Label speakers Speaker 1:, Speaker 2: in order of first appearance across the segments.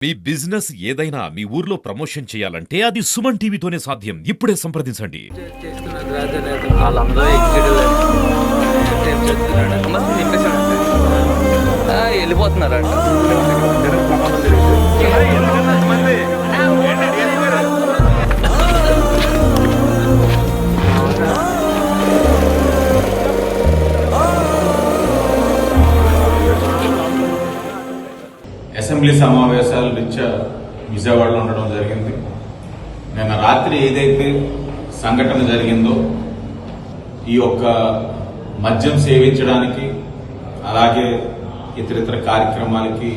Speaker 1: మీ business ఏదైనా మీ ఊర్లో promotion చేయాలంటే అది సుమన్ టీవీతోనే సాధ్యం. ఇప్పుడే సంప్రదించండి.
Speaker 2: వాళ్ళందరూ ఎగ్జిక్యూటివ్ వెళ్ళిపోతున్నారంట.
Speaker 3: అసెంబ్లీ సమావేశాలు రీత్యా విజయవాడలో ఉండడం జరిగింది. నిన్న రాత్రి ఏదైతే సంఘటన జరిగిందో ఈ యొక్క మద్యం సేవించడానికి అలాగే ఇతరితర కార్యక్రమాలకి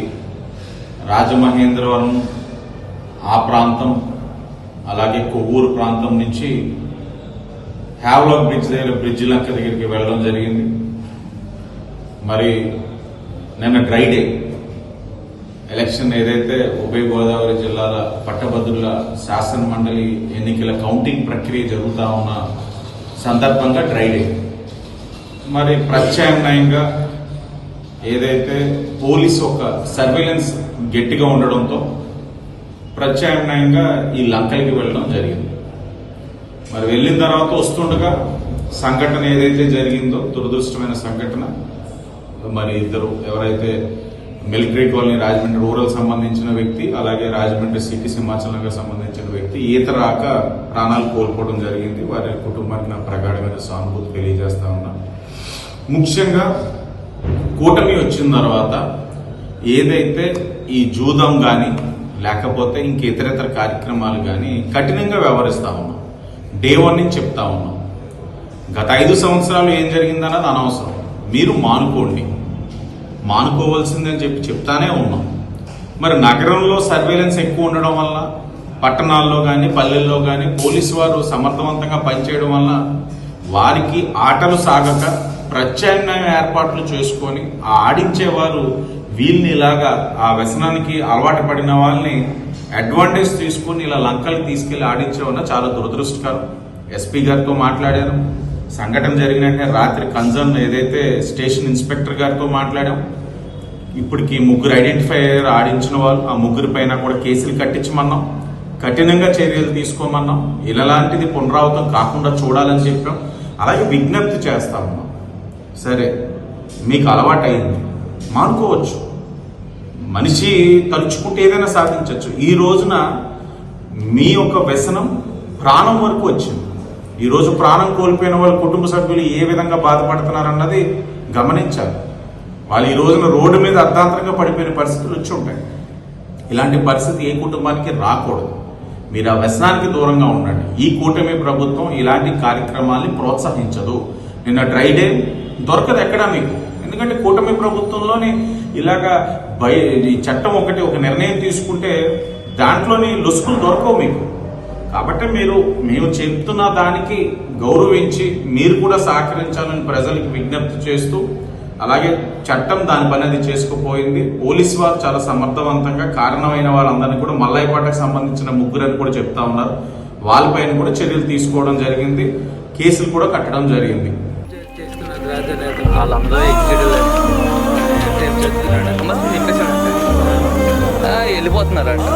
Speaker 3: రాజమహేంద్రవరం ఆ ప్రాంతం అలాగే కొవ్వూరు ప్రాంతం నుంచి హ్యావ్లాక్ బ్రిడ్జ్ దగ్గర బ్రిడ్జ్ లంక దగ్గరికి వెళ్ళడం జరిగింది. మరి నిన్న డ్రై డే ఎలక్షన్ ఏదైతే ఉభయ గోదావరి జిల్లాల పట్టభద్రుల శాసన మండలి ఎన్నికల కౌంటింగ్ ప్రక్రియ జరుగుతూ ఉన్న సందర్భంగా డ్రై డే. మరి ప్రత్యామ్నాయంగా ఏదైతే పోలీస్ ఒక సర్వేలెన్స్ గట్టిగా ఉండడంతో ప్రత్యామ్నాయంగా ఈ లంకలకి వెళ్ళడం జరిగింది. మరి వెళ్ళిన తర్వాత వస్తుండగా సంఘటన ఏదైతే జరిగిందో దురదృష్టమైన సంఘటన, మరి ఇద్దరు ఎవరైతే మిలిటరీ కాలనీ రాజమండ్రి రూరల్ సంబంధించిన వ్యక్తి అలాగే రాజమండ్రి సిటీ సింహాచల్ నగర్ సంబంధించిన వ్యక్తి ఈత రాక ప్రాణాలు కోల్పోవడం జరిగింది. వారి కుటుంబానికి నా ప్రగాఢమైన సానుభూతి తెలియజేస్తా ఉన్నా. ముఖ్యంగా కూటమి వచ్చిన తర్వాత ఏదైతే ఈ జూదం కానీ లేకపోతే ఇంక ఇతరేతర కార్యక్రమాలు కానీ కఠినంగా వ్యవహరిస్తా ఉన్నాం. డే 1 నుంచి చెప్తా ఉన్నాం. గత 5 సంవత్సరాలు ఏం జరిగిందన్నది అనవసరం, మీరు మానుకోవాల్సిందని చెప్తానే ఉన్నాం. మరి నగరంలో సర్వేలెన్స్ ఎక్కువ ఉండడం వల్ల పట్టణాల్లో కానీ పల్లెల్లో కానీ పోలీసు వారు సమర్థవంతంగా పనిచేయడం వల్ల వారికి ఆటలు సాగక ప్రత్యామ్నాయ ఏర్పాట్లు చేసుకొని ఆడించేవారు వీళ్ళని ఇలాగా ఆ వ్యసనానికి అలవాటు పడిన వాళ్ళని అడ్వాంటేజ్ తీసుకుని ఇలా లంకలకి తీసుకెళ్లి ఆడించేవన్న చాలా దురదృష్టకరం. ఎస్పీ గారితో మాట్లాడారు. సంఘటన జరిగినట్టే రాత్రి కన్సర్న్ ఏదైతే స్టేషన్ ఇన్స్పెక్టర్ గారితో మాట్లాడాం. ఇప్పటికి 3 ఐడెంటిఫై ఆడించిన వాళ్ళు, ఆ 3 పైన కూడా కేసులు కట్టించమన్నాం, కఠినంగా చర్యలు తీసుకోమన్నాం. ఇలాంటిది పునరావృతం కాకుండా చూడాలని చెప్పాం. అలాగే విజ్ఞప్తి చేస్తా ఉన్నాం. సరే, మీకు అలవాటు అయింది, మానుకోవచ్చు. మనిషి తలుచుకుంటే ఏదైనా సాధించవచ్చు. ఈ రోజున మీ యొక్క వ్యసనం ప్రాణం వరకు వచ్చింది. ఈరోజు ప్రాణం కోల్పోయిన వాళ్ళ కుటుంబ సభ్యులు ఏ విధంగా బాధపడుతున్నారన్నది గమనించాలి. వాళ్ళు ఈ రోజున రోడ్డు మీద అర్ధాంతరంగా పడిపోయిన పరిస్థితులు వచ్చి ఉంటాయి. ఇలాంటి పరిస్థితి ఏ కుటుంబానికి రాకూడదు. మీరు ఆ వ్యసనానికి దూరంగా ఉండండి. ఈ కూటమి ప్రభుత్వం ఇలాంటి కార్యక్రమాల్ని ప్రోత్సహించదు. నిన్న డ్రై డే దొరకదు ఎక్కడా మీకు. ఎందుకంటే కూటమి ప్రభుత్వంలోని ఇలాగా ఈ చట్టం ఒక నిర్ణయం తీసుకుంటే దాంట్లోని లొసుకులు దొరకవు మీకు. కాబట్టి మేము చెప్తున్న దానికి గౌరవించి మీరు కూడా సహకరించాలని ప్రజలకు విజ్ఞప్తి చేస్తూ, అలాగే చట్టం దాని పని అది చేసుకుపోయింది. పోలీసు వారు చాలా సమర్థవంతంగా కారణమైన వాళ్ళందరినీ కూడా మల్లాయిపాటకు సంబంధించిన 3 అని కూడా చెప్తా ఉన్నారు. వాళ్ళపైన కూడా చర్యలు తీసుకోవడం జరిగింది, కేసులు కూడా కట్టడం జరిగింది.
Speaker 2: వాళ్ళందరూ ఎగ్జిక్యూటివ్ వెళ్ళిపోతున్నారంట.